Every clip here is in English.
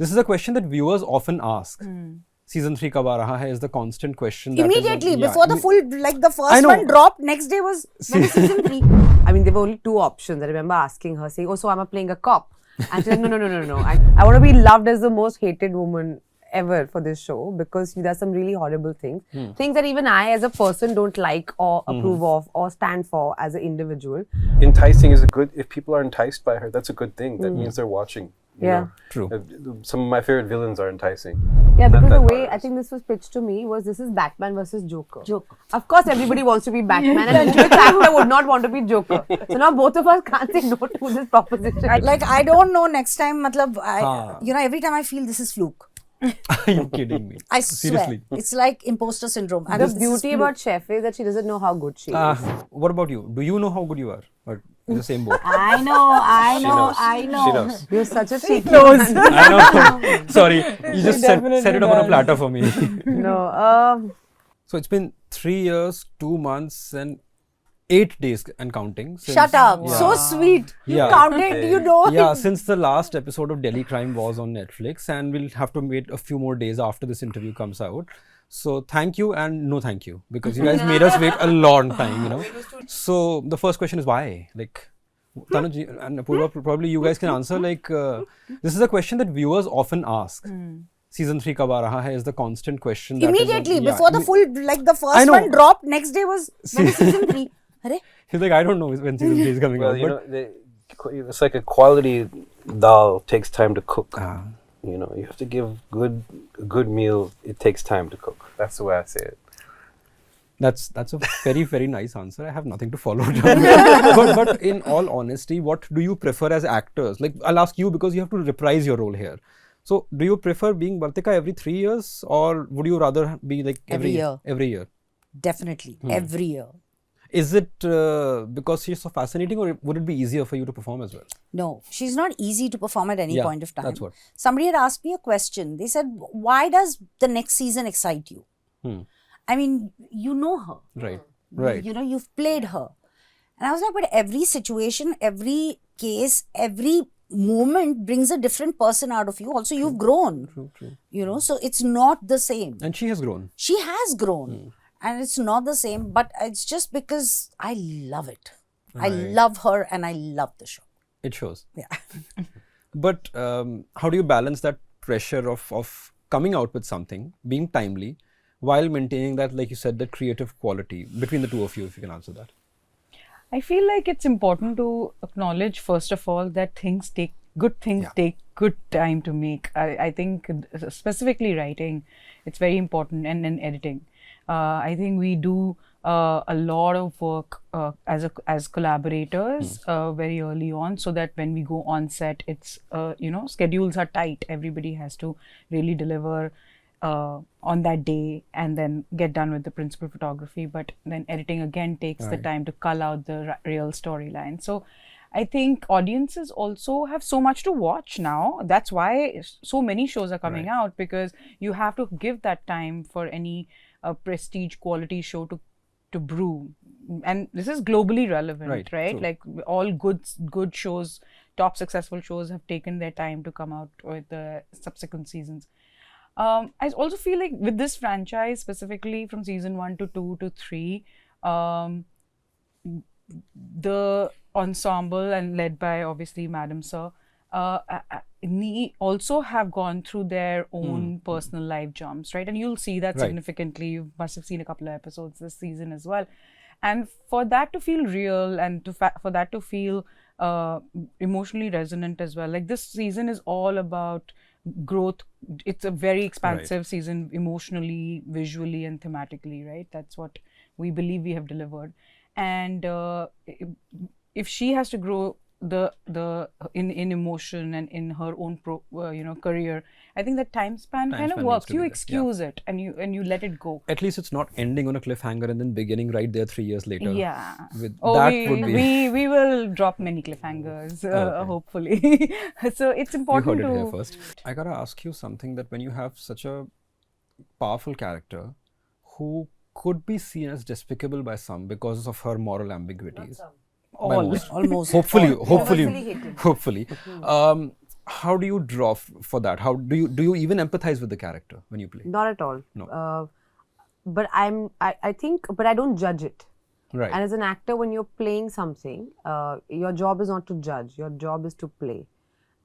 This is a question that viewers often ask. Season 3 kab aa raha hai is the constant question. Immediately, before the full, like the first one dropped, next day was when is season 3. I mean, there were only 2 options. I remember asking her, saying, oh, so am I playing a cop? And she said, no. I want to be loved as the most hated woman ever for this show because she does some really horrible things. Things that even I as a person don't like or approve of or stand for as an individual. Enticing is a good, if people are enticed by her, that's a good thing. That means they're watching. You know? True. Some of my favorite villains are enticing. Yeah, because the way I think this was pitched to me was this is Batman versus Joker. Of course, everybody wants to be Batman and which actor would not want to be Joker? So now both of us can't say no to this proposition. Like, I don't know next time, you know, every time I feel this is fluke. Are you kidding me? I swear. Seriously. It's like imposter syndrome. And The beauty about Chef is that she doesn't know how good she is. What about you? Do you know how good you are? Or in the same boat? I know. She knows. You're such a cheeky I know. Sorry. You just set it up on a platter for me. No. So it's been 3 years, 2 months and 8 days and counting. Shut up. So sweet. You counted, you know. Yeah, since the last episode of Delhi Crime was on Netflix, and we'll have to wait a few more days after this interview comes out. So thank you and no thank you, because you guys made us wait a long time, you know. So the first question is why? Like, Tanuj and Apoorva, probably you guys can answer. Like, this is a question that viewers often ask. Season 3 kab aa raha hai is the constant question. Immediately, before the full, like the first one dropped, next day was when is season 3. He's like, I don't know when season 3 is coming out. You know, it's like a quality dal takes time to cook. You know, you have to give a good meal. It takes time to cook. That's the way I say it. That's a very, very nice answer. I have nothing to follow. but in all honesty, what do you prefer as actors? Like, I'll ask you because you have to reprise your role here. So, do you prefer being Vartika every 3 years, or would you rather be like every year? Every year. Definitely, every year. Is it because she's so fascinating, or would it be easier for you to perform as well? No, she's not easy to perform at any point of time. That's what. Somebody had asked me a question. They said, why does the next season excite you? I mean, you know her. Right. You know, you've played her. And I was like, but every situation, every case, every moment brings a different person out of you. Also, you've grown. True. You know, so it's not the same. And she has grown. She has grown. And it's not the same, but it's just because I love it. I love her and I love the show. It shows. Yeah. But how do you balance that pressure of coming out with something, being timely, while maintaining that, like you said, that creative quality between the two of you, if you can answer that? I feel like it's important to acknowledge, first of all, that good things take good time to make. I think specifically writing, it's very important, and editing. I think we do a lot of work as collaborators very early on, so that when we go on set, it's schedules are tight. Everybody has to really deliver on that day and then get done with the principal photography. But then editing again takes the time to cull out the real storyline. So I think audiences also have so much to watch now. That's why so many shows are coming out, because you have to give that time for any prestige quality show to brew. And this is globally relevant, right? Like all good shows, top successful shows have taken their time to come out with the subsequent seasons. I also feel like with this franchise, specifically from season 1 to 2 to 3, the ensemble, and led by obviously Madam Sir, also have gone through their own personal life jumps, right? And you'll see that significantly. You must have seen a couple of episodes this season as well. And for that to feel real, and for that to feel emotionally resonant as well. Like, this season is all about growth. It's a very expansive season, emotionally, visually, and thematically, right? That's what we believe we have delivered. And if she has to grow in emotion and in her own career, I think that time span kind of works. You excuse it and you let it go. At least it's not ending on a cliffhanger and then beginning right there 3 years later. Yeah. We will drop many cliffhangers, hopefully. So it's important you heard it here first. I gotta ask you something, that when you have such a powerful character who could be seen as despicable by some because of her moral ambiguities. Almost. Hopefully. how do you draw for that? How do you even empathize with the character when you play? Not at all. No. But I think, but I don't judge it. Right. And as an actor, when you're playing something, your job is not to judge. Your job is to play.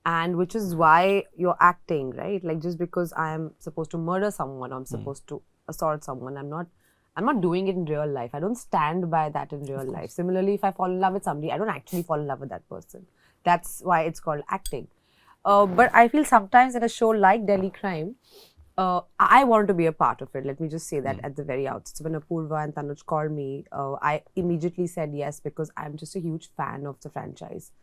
And which is why you're acting, right? Like, just because I am supposed to murder someone, I'm supposed to assault someone, I'm not doing it in real life. I don't stand by that in real life. Similarly, if I fall in love with somebody, I don't actually fall in love with that person. That's why it's called acting. But I feel sometimes in a show like Delhi Crime, I wanted to be a part of it. Let me just say that at the very outset. So when Apoorva and Tanuj called me, I immediately said yes, because I'm just a huge fan of the franchise.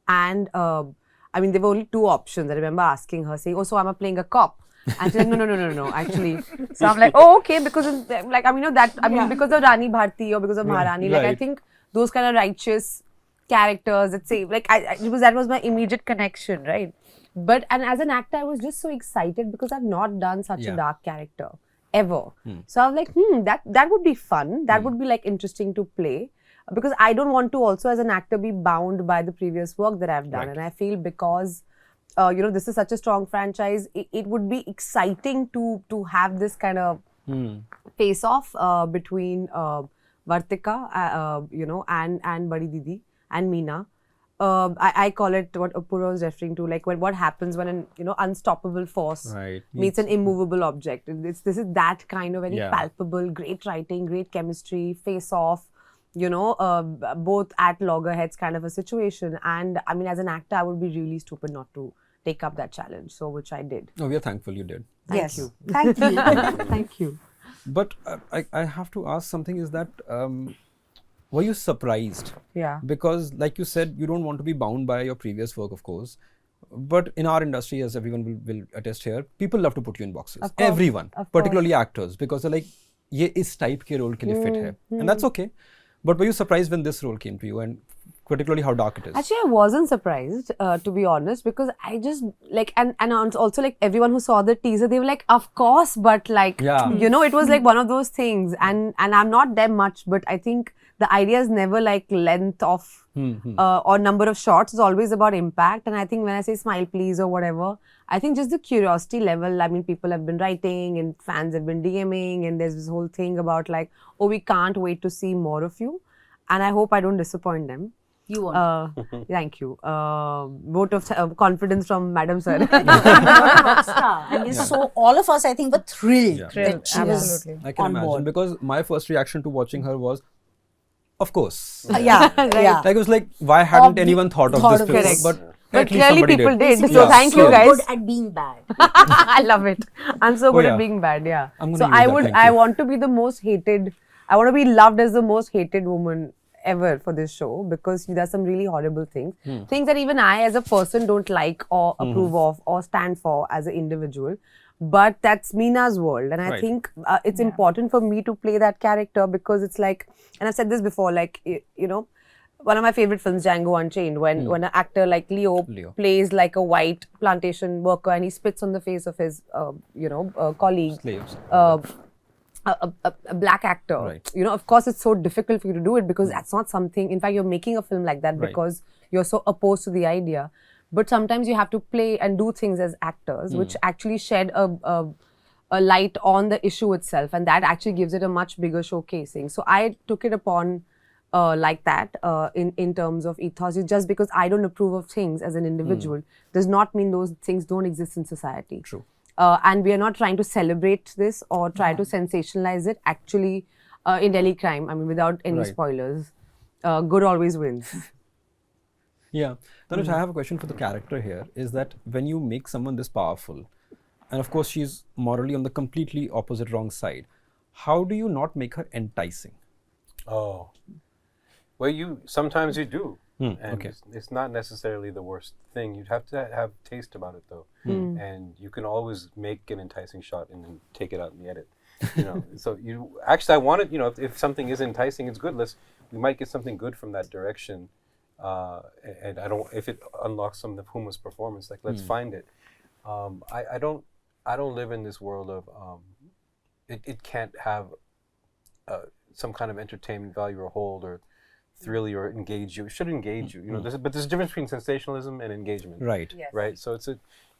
And I mean, there were only two options. I remember asking her, saying, "Oh, so am I playing a cop?" And she's like, no, actually. So I'm like, oh, okay, because of, like, I mean, because of Rani Bharti or because of Maharani, like, I think those kind of righteous characters that say, like, that was my immediate connection, right? But, and as an actor, I was just so excited because I've not done such a dark character ever. So I was like, that would be fun. That would be like interesting to play. Because I don't want to also as an actor be bound by the previous work that I've done. Right. And I feel because, this is such a strong franchise, it would be exciting to have this kind of face-off between Vartika, and Badi Didi and Meena. I call it what Apoorva was referring to, like what happens when an unstoppable force meets an immovable object. This is that kind of very palpable, great writing, great chemistry, face-off. Both at loggerheads kind of a situation. And I mean, as an actor, I would be really stupid not to take up that challenge. So, which I did. No, we are thankful you did. Thank you. Thank you. Thank you. But I have to ask something, is that were you surprised? Yeah. Because like you said, you don't want to be bound by your previous work, of course. But in our industry, as everyone will attest here, people love to put you in boxes. Of course, Everyone, of particularly actors, because they're like, ye is type ke role ke liye fit hai. And that's okay. But were you surprised when this role came to you, and particularly how dark it is? Actually, I wasn't surprised, to be honest, because I just like, and also like everyone who saw the teaser, they were like, of course, but like, it was like one of those things. And I'm not there much, but I think the idea is never like length of or number of shots. It's always about impact. And I think when I say smile please or whatever, I think just the curiosity level. I mean, people have been writing and fans have been DMing, and there's this whole thing about like, oh, we can't wait to see more of you. And I hope I don't disappoint them. You won't. Thank you. Vote of confidence from Madam Sir. And so all of us, I think, were thrilled that she was I can on imagine, board. because my first reaction to watching her was, of course. Yeah. Like it was like, why hadn't anyone thought of this before? Correct. But at least clearly somebody people did. did. So thank you So guys. good at being bad. I love it. I'm so good yeah. at being bad. Yeah. I'm gonna So use that, thank I you. want to be the most hated. I want to be loved as the most hated woman ever for this show, because she does some really horrible things. Things that even I as a person don't like or approve of or stand for as an individual. But that's Meena's world. And I think it's important for me to play that character, because it's like, and I've said this before, like, one of my favorite films, Django Unchained, when an actor like Leo plays like a white plantation worker and he spits on the face of his, colleague. Slaves. A black actor, of course, it's so difficult for you to do it, because that's not something. In fact, you're making a film like that because you're so opposed to the idea. But sometimes you have to play and do things as actors, which actually shed a light on the issue itself, and that actually gives it a much bigger showcasing. So I took it upon like that in terms of ethos. Just because I don't approve of things as an individual does not mean those things don't exist in society. True. And we are not trying to celebrate this or try to sensationalize it. Actually, in Delhi Crime, I mean, without any spoilers, good always wins. Yeah. Tanuj, I have a question for the character here, is that when you make someone this powerful, and of course she's morally on the completely opposite wrong side, how do you not make her enticing? Oh. Well, sometimes you do. And okay. it's not necessarily the worst thing. You'd have to have taste about it, though. And you can always make an enticing shot and then take it out in the edit. So I wanted, if something is enticing, it's good. We might get something good from that direction. And if it unlocks some of Huma's performance, like, let's find it. I don't live in this world of, it can't have some kind of entertainment value or hold, or thrill you or engage you. It should engage you. You know, but there's a difference between sensationalism and engagement. Right. Yes. Right. So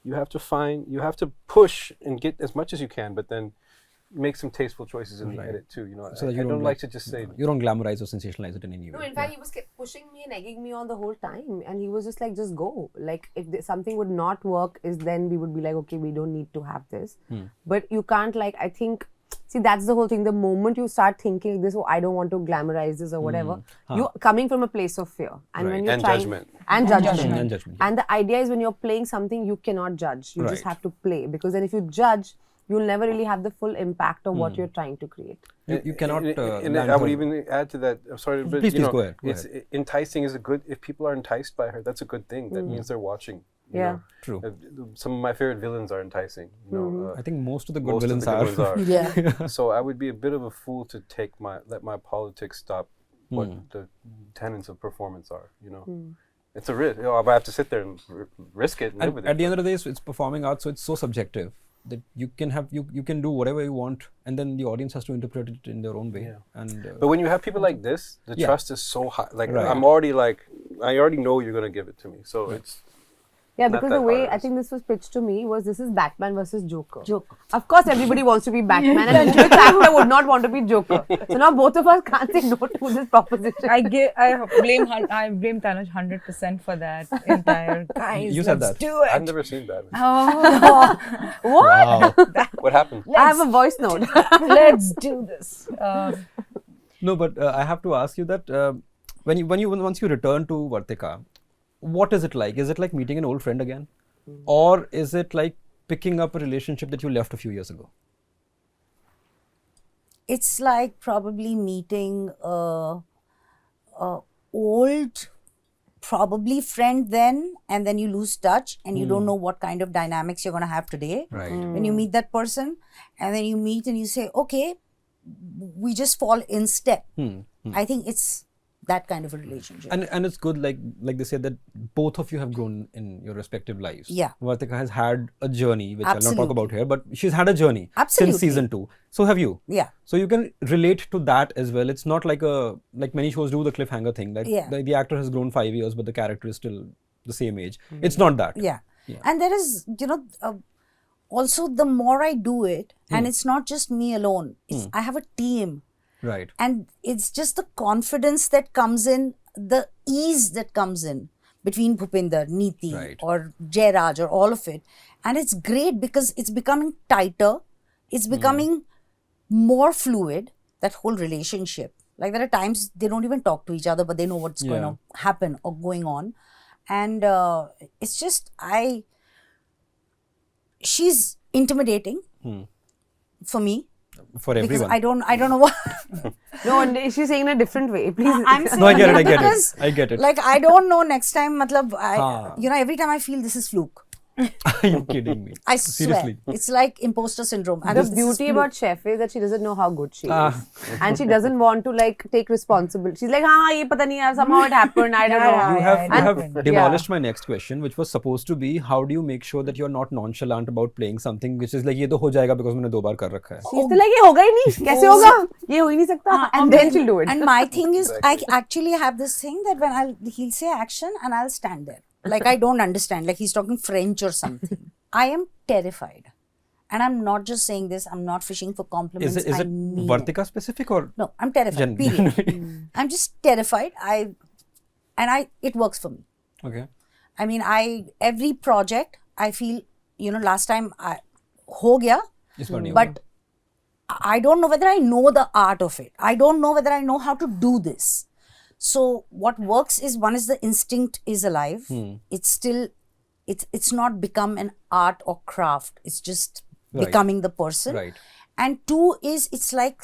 you have to push and get as much as you can, but then make some tasteful choices in the edit too. You know, So that I you don't like to just say. You don't glamorize or sensationalize it in any way. No, in fact, he was pushing me and egging me on the whole time, and he was just like, "Just go." Like, if something would not work, then we would be like, "Okay, we don't need to have this." But you can't, like, I think. See, that's the whole thing. The moment you start thinking this, oh, I don't want to glamorize this or whatever, you're coming from a place of fear, and when you're And trying, judgment. and judgment, And judgment, yeah. and the idea is when you're playing something, you cannot judge. You just Right. have to play, because then if you judge, you'll never really have the full impact of what you're trying to create. You cannot. And I would even add to that. I'm sorry, but Please, you know, go ahead. enticing is a good. If people are enticed by her, that's a good thing. That means they're watching. You Yeah. know. True. Some of my favorite villains are enticing. You know, I think most of the good most of villains the good are. ones Yeah. So I would be a bit of a fool to let my politics stop what the tenets of performance are. You know, it's a risk. You know, I have to sit there and risk it and live And with at it. the end of the day, it's performing art, so it's so subjective that you can have you can do whatever you want, and then the audience has to interpret it in their own way. Yeah. And But when you have people like this, the Yeah. trust is so high. Like Right. I already know you're gonna give it to me. So it's. Yeah, Not because that the way hard, I is think this was pitched to me was, this is Batman versus Joker. Joker. Of course, everybody wants to be Batman, and which actor would not want to be Joker? So now both of us can't say no to this proposition. I blame Tanuj 100% for that entire. Guys, You said let's that. do it. I've never seen Batman. Oh, What? wow. What happened? I have a voice note. let's do this. No, but I have to ask you that once you return to Vartika, what is it like? Is it like meeting an old friend again, or is it like picking up a relationship that you left a few years ago? It's like probably meeting a old probably friend then, and then you lose touch and you don't know what kind of dynamics you're going to have today. Right. When you meet that person, and then you meet and you say, okay, we just fall in step. I think it's that kind of a relationship. And it's good, like they said, that both of you have grown in your respective lives. Yeah. Vartika has had a journey, which I'll not talk Absolutely. about here, but she's had a journey Absolutely. since season 2. So have you. Yeah. So you can relate to that as well. It's not like many shows do, the cliffhanger thing. Like Yeah. the actor has grown 5 years, but the character is still the same age. It's not that. Yeah. Yeah. And there is, also the more I do it, and it's not just me alone, I have a team. Right. And it's just the confidence that comes in, the ease that comes in between Bhupinder, Neeti, Right. or Jairaj, or all of it. And it's great because it's becoming tighter, it's becoming more fluid, that whole relationship. Like there are times they don't even talk to each other, but they know what's going to happen or going on. And it's just, she's intimidating for me. For Because everyone. I don't know what. No, and she's saying in a different way. Please. I'm saying No, I get it. because, I get it. Like, I don't know next time, matlab, Haan. every time I feel this is fluke. Are you kidding me? I swear. Seriously. It's like imposter syndrome. And The this is beauty fluke. about Chef is that she doesn't know how good she is. Ah. And she doesn't want to like take responsibility. She's like, ye pata nahi yaar, somehow it happened, I don't know. You have And- demolished my next question, which was supposed to be, how do you make sure that you're not nonchalant about playing something which is like, ye to ho jayega because मैंने 2 बार कर रखा है. She's still like, ye hoga hi nahi, kaise hoga? Ye ho hi nahi sakta. And then she'll do it. And my thing is, I actually have this thing that when he'll say action and I'll stand there. Like, I don't understand. Like, he's talking French or something. I am terrified. And I'm not just saying this. I'm not fishing for compliments. Is I it mean Vartika specific or? No, I'm terrified. Period. I'm just terrified. It works for me. Okay. I mean, every project, I feel, last time ho gaya, इस बार नहीं but होगा. I don't know whether I know the art of it. I don't know whether I know how to do this. So what works is, one is the instinct is alive. It's still, it's not become an art or craft. It's just Right. becoming the person. Right. And 2 is, it's like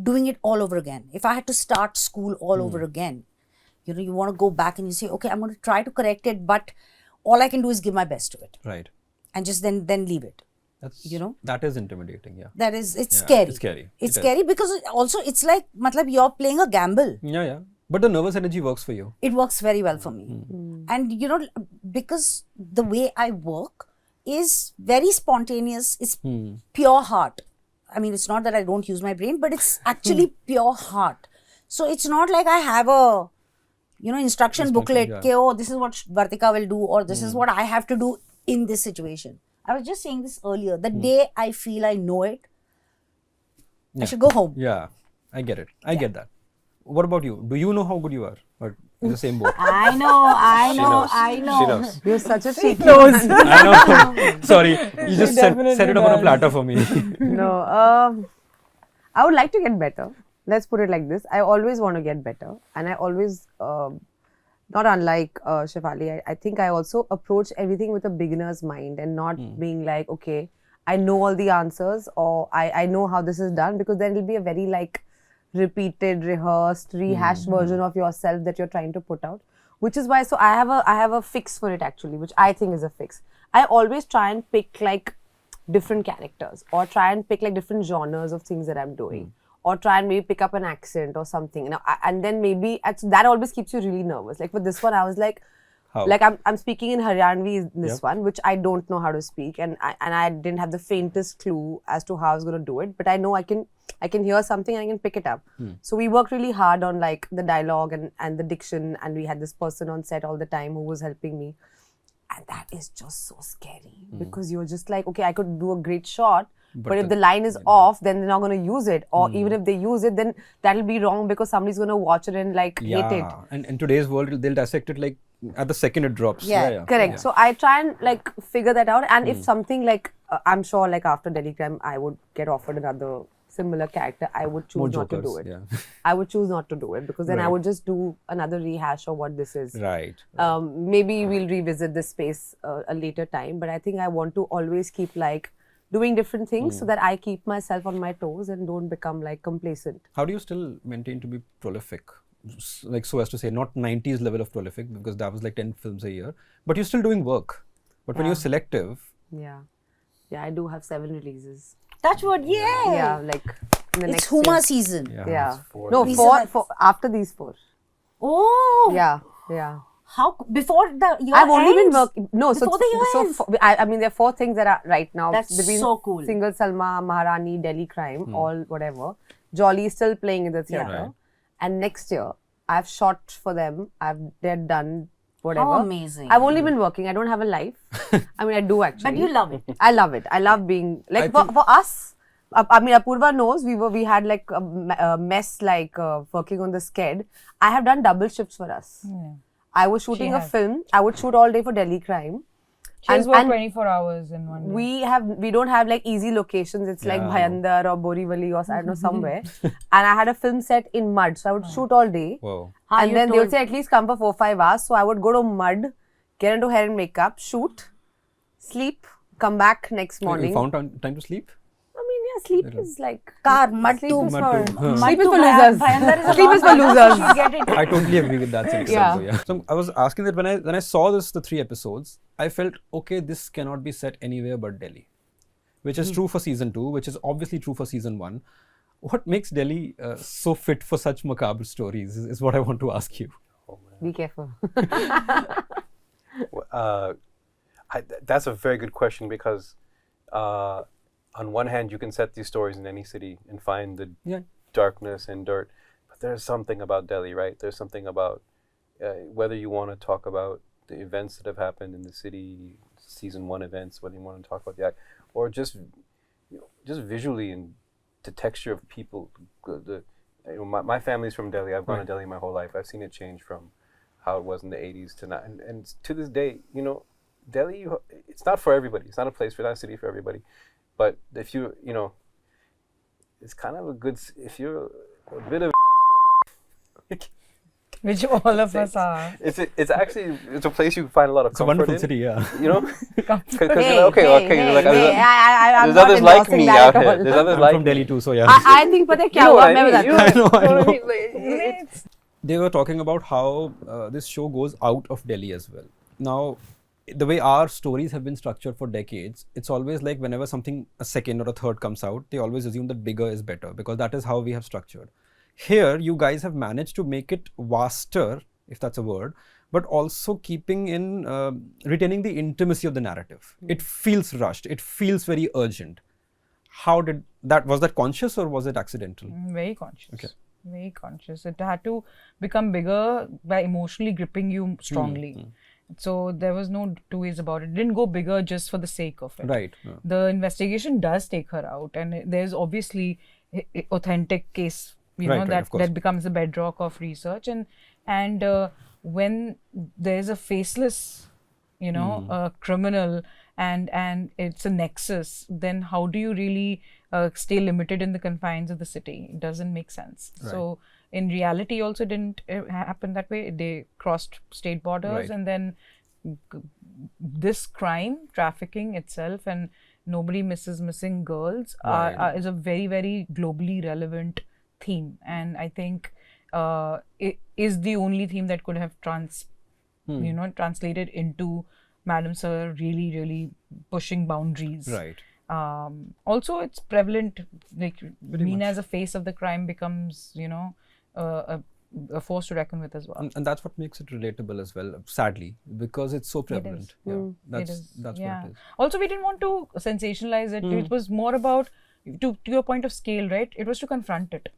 doing it all over again. If I had to start school all over again, you want to go back and you say, okay, I'm going to try to correct it, but all I can do is give my best to it Right. and just then leave it. That's, that is intimidating. Yeah. That is, it's Yeah, scary. it's scary. It's It is. scary because also it's like, you're playing a gamble. Yeah. But the nervous energy works for you. It works very well for me. And because the way I work is very spontaneous, it's pure heart. I mean, it's not that I don't use my brain, but it's actually pure heart. So it's not like I have a, instruction booklet. yeah. Okay, oh, this is what Vartika will do, or this is what I have to do in this situation. I was just saying this earlier. The day I feel I know it, I should go home. Yeah, I get it. I get that. What about you? Do you know how good you are? Or in the same boat? I know. She knows. You're such a cheeky. I know. Sorry, you just set it up on a platter for me. No, I would like to get better. Let's put it like this. I always want to get better. And I always, not unlike Shefali, I think I also approach everything with a beginner's mind and not being like, okay, I know all the answers or I know how this is done, because then it'll be a very repeated, rehearsed, rehashed version of yourself that you're trying to put out. Which is why, so I have a fix for it actually, which I think is a fix. I always try and pick different characters, or try and pick different genres of things that I'm doing, or try and maybe pick up an accent or something. And then maybe that always keeps you really nervous. Like for this one, I was like, How? I'm speaking in Haryanvi in this one, which I don't know how to speak, and I didn't have the faintest clue as to how I was going to do it. But I know I can hear something and I can pick it up. So we worked really hard on the dialogue and the diction, and we had this person on set all the time who was helping me. And that is just so scary, because you're just like, okay, I could do a great shot, but if the line is off, then they're not going to use it. Or even if they use it, then that'll be wrong because somebody's going to watch it and hate it. And in today's world, they'll dissect it at the second it drops. Yeah, Correct. Yeah. So I try and figure that out. And if something I'm sure after Delhi Crime, I would get offered another similar character, I would choose More not to jokers, do it. yeah. I would choose not to do it, because then I Right. would just do another rehash of what this is. Right. Maybe we'll revisit this space a later time, but I think I want to always keep doing different things so that I keep myself on my toes and don't become complacent. How do you still maintain to be prolific? So as to say, not 90s level of prolific, because that was 10 films a year, but you're still doing work. But when you're selective, Yeah, I do have 7 releases. Touch wood, yeah. Yeah, in the It's next Huma year. season. Yeah. Four. No, These four, are- four after these 4. Oh. Yeah. How before the year I've only been ends? working. No, Before the year ends? I mean, there are 4 things that are right now That's between so cool. Single Salma, Maharani, Delhi Crime, all whatever. Jolly is still playing in the theatre, Right. and next year I've shot for them. They're done. Whatever. How amazing. I've only been working. I don't have a life. I mean, I do actually. But you love it. I love it. I love being for us. I mean, Apoorva knows we had a mess working on the sked. I have done double shifts for us. I was shooting a has. film. I would shoot all day for Delhi Crime. She has worked 24 hours in one day. We don't have like easy locations. It's like Bhayandar or Borivali or I don't know somewhere. And I had a film set in mud, so I would shoot all day. Wow. And you then they would told- say at least come for 4-5 hours. So I would go to mud, get into hair and makeup, shoot, sleep, come back next You morning. found time to sleep? I mean, yeah, sleep is like Car, mud sleep to is Mud for to- sleep is for Bhayandar losers. is a Sleep is lot for losers. You get it. I totally agree with that sentence. Yeah. Also, yeah. So I was asking that when I saw the 3 episodes, I felt, okay, this cannot be set anywhere but Delhi, which is true for season 2, which is obviously true for season 1. What makes Delhi so fit for such macabre stories is what I want to ask you. Be careful. That's a very good question, because on one hand you can set these stories in any city and find the darkness and dirt, but there's something about Delhi, right? There's something about whether you want to talk about the events that have happened in the city, season 1 events, whether you want to talk about the act, or just visually and the texture of people. My family's from Delhi. I've gone to Delhi my whole life. I've seen it change from how it was in the 80s to now, and to this day, Delhi, it's not for everybody. It's not a place, not a city for everybody. But if you, it's kind of a good, if you're a bit of an asshole, Which all of us are. it's actually a place you can find a lot of It's a comfort wonderful in. city, yeah. Because I'm there's not others like endorsing me that out at here. all. There's others I'm like from me. Delhi too, so yeah. I think पता है क्या हुआ मैं बताती हूँ. I know. They were talking about how this show goes out of Delhi as well. Now, the way our stories have been structured for decades, it's always like whenever something, a second or a third comes out, they always assume that bigger is better, because that is how we have structured. Here, you guys have managed to make it vaster, if that's a word, but also keeping in, retaining the intimacy of the narrative. It feels rushed. It feels very urgent. How did that, was that conscious or was it accidental? Very conscious. Okay. very conscious. It had to become bigger by emotionally gripping you strongly. So there was no two ways about it. It didn't go bigger just for the sake of it. Right. The investigation does take her out, and there's obviously authentic case, Right, of course. that becomes the bedrock of research. And when there's a faceless, criminal, and it's a nexus, then how do you really stay limited in the confines of the city? It doesn't make sense. Right. So in reality also didn't happen that way. They crossed state borders, Right. and then this crime, trafficking itself, and nobody misses missing girls Right. is a very, very globally relevant theme. And I think it is the only theme that could have translated into Madam Sir really, really pushing boundaries. Right. Also, it's prevalent. Like Meena much. as a face of the crime becomes, a force to reckon with as well. And that's what makes it relatable as well, sadly, because it's so prevalent. Yeah, that's what it is. Also, we didn't want to sensationalize it. It was more about, to your point of scale, right? It was to confront it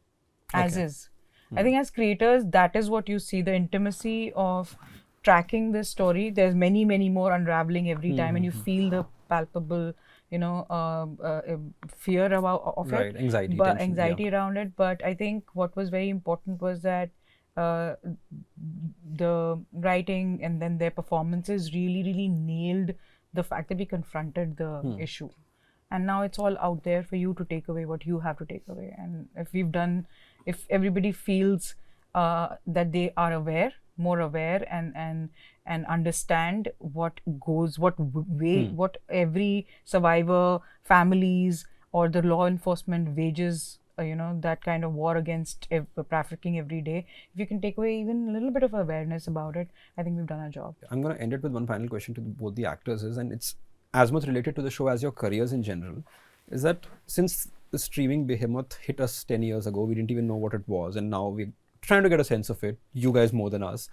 as is. I think as creators, that is what you see, the intimacy of tracking this story. There's many, many more unraveling every time, and you feel the palpable, fear of Right, it, anxiety, but tension, anxiety around it. But I think what was very important was that the writing and then their performances really, really nailed the fact that we confronted the issue. And now it's all out there for you to take away what you have to take away. And if everybody feels that they are more aware and understand what every survivor, families, or the law enforcement wages, that kind of war against trafficking every day. If you can take away even a little bit of awareness about it, I think we've done our job. I'm going to end it with one final question to both the actors, and it's as much related to the show as your careers in general, is that since the streaming behemoth hit us 10 years ago, we didn't even know what it was, and now we're trying to get a sense of it, you guys more than us.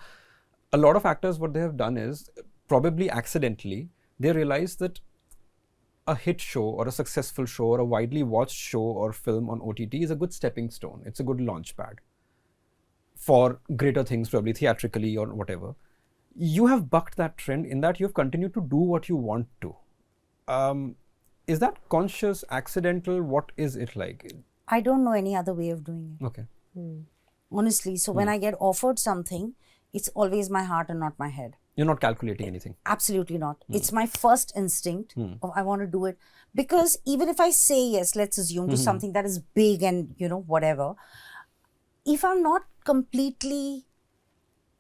A lot of actors, what they have done is, probably accidentally, they realize that a hit show or a successful show or a widely watched show or film on OTT is a good stepping stone. It's a good launch pad for greater things, probably theatrically or whatever. You have bucked that trend in that you've continued to do what you want to. Is that conscious, accidental? What is it like? I don't know any other way of doing it. Okay. Honestly. So when I get offered something, it's always my heart and not my head. You're not calculating anything. Absolutely not. It's my first instinct of I want to do it. Because even if I say yes, let's assume to something that is big and, whatever, if I'm not completely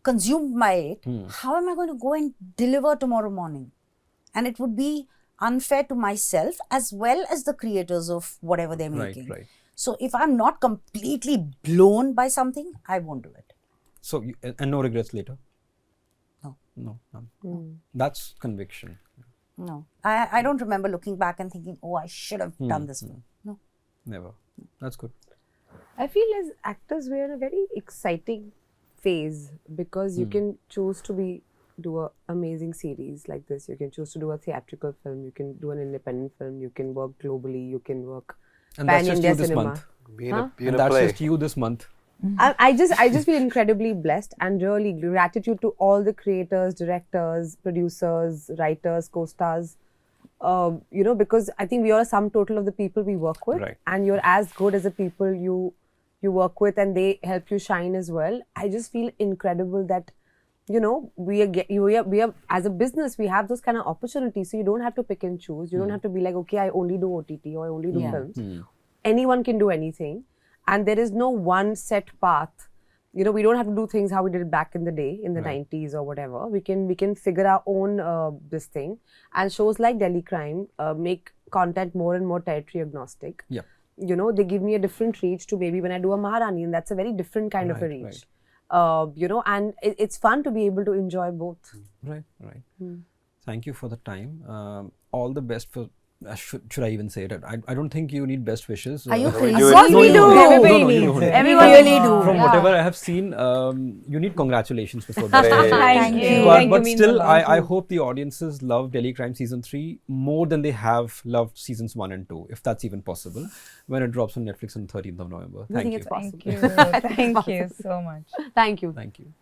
consumed by it, how am I going to go and deliver tomorrow morning? And it would be unfair to myself as well as the creators of whatever they're making. Right. So if I'm not completely blown by something, I won't do it. So, and no regrets later? No. No, none. That's conviction. No. I don't remember looking back and thinking, oh, I should have done this film. No. Never. That's good. I feel as actors we're in a very exciting phase because you can choose to do an amazing series like this. You can choose to do a theatrical film. You can do an independent film. You can work globally. You can work And that's just pan-India you this cinema. month. Be in a And that's play. just you this month. I just feel incredibly blessed and really gratitude to all the creators, directors, producers, writers, co-stars. Because I think we are a sum total of the people we work with, Right. and you're as good as the people you work with, and they help you shine as well. I just feel incredible that we are as a business we have those kind of opportunities, so you don't have to pick and choose. You don't have to be like, okay, I only do OTT or I only do films. Anyone can do anything. And there is no one set path. We don't have to do things how we did it back in the day, in the 90s or whatever. We can figure our own this thing. And shows like Delhi Crime make content more and more territory agnostic. Yeah. They give me a different reach to maybe when I do a Maharani, and that's a very different kind of a reach. And it's fun to be able to enjoy both. Right. Thank you for the time. All the best for should I even say it? I don't think you need best wishes. Are you we crazy? do it. Of course we do. Everybody you needs don't. it. Everyone really do. From Yeah. whatever I have seen, you need congratulations before that. Thank you. you. But, Thank you but means still, a lot. I hope the audiences love Delhi Crime Season 3 more than they have loved Seasons 1 and 2, if that's even possible, when it drops on Netflix on 13th of November. I think Thank it's you. possible. Thank you. Thank you so much. Thank you. Thank you.